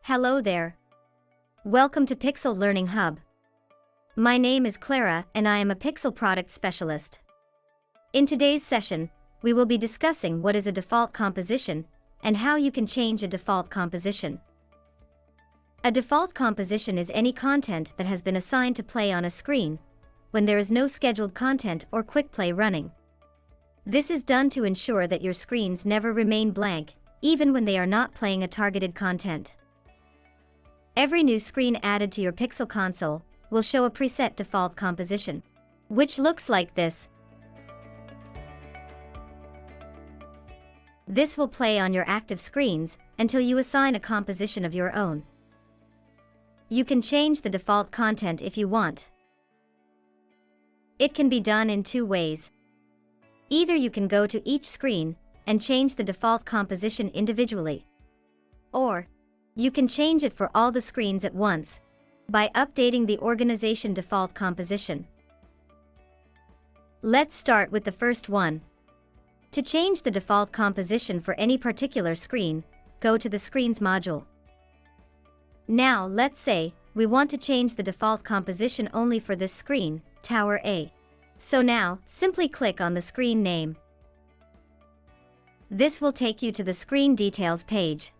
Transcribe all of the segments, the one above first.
Hello there. Welcome to Pickcel Learning Hub. My name is Clara and I am a Pickcel product specialist. In today's session, we will be discussing what is a default composition and how you can change a default composition. A default composition is any content that has been assigned to play on a screen when there is no scheduled content or quick play running. This is done to ensure that your screens never remain blank, even when they are not playing a targeted content. Every new screen added to your Pickcel console will show a preset default composition, which looks like this. This will play on your active screens until you assign a composition of your own. You can change the default content if you want. It can be done in two ways. Either you can go to each screen and change the default composition individually, or you can change it for all the screens at once by updating the organization default composition. Let's start with the first one. To change the default composition for any particular screen, go to the Screens module. Now let's say we want to change the default composition only for this screen, Tower A. So now, simply click on the screen name. This will take you to the screen details page.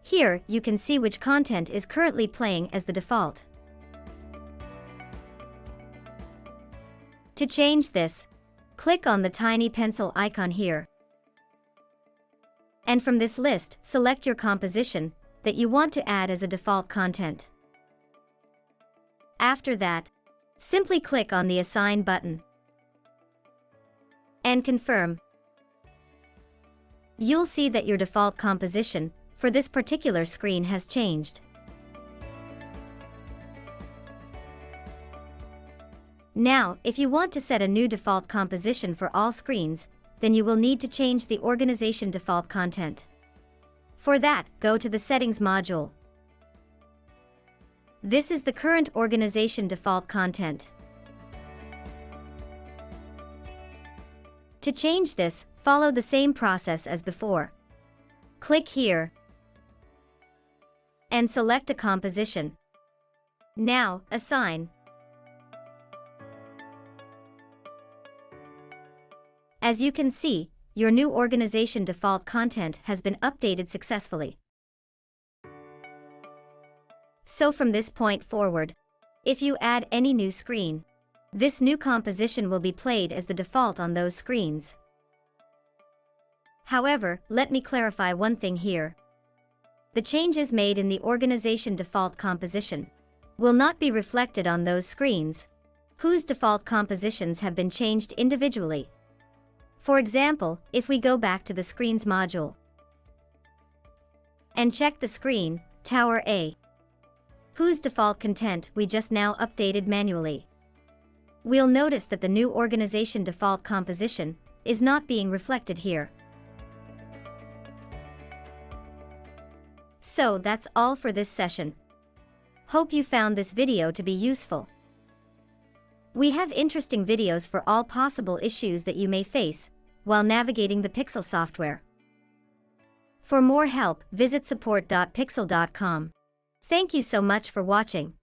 Here, you can see which content is currently playing as the default. To change this, click on the tiny pencil icon here. And from this list, select your composition that you want to add as a default content. After that, simply click on the Assign button and confirm. You'll see that your default composition for this particular screen has changed. Now, if you want to set a new default composition for all screens, then you will need to change the organization default content. For that, go to the Settings module. This is the current organization default content. To change this, follow the same process as before. Click here and select a composition. Now, assign. As you can see, your new organization default content has been updated successfully. So from this point forward, if you add any new screen, this new composition will be played as the default on those screens. However, let me clarify one thing here. The changes made in the organization default composition will not be reflected on those screens whose default compositions have been changed individually. For example, if we go back to the Screens module and check the screen, Tower A, whose default content we just now updated manually, we'll notice that the new organization default composition is not being reflected here. So that's all for this session. Hope you found this video to be useful. We have interesting videos for all possible issues that you may face while navigating the Pickcel software. For more help, visit support.pickcel.com. Thank you so much for watching.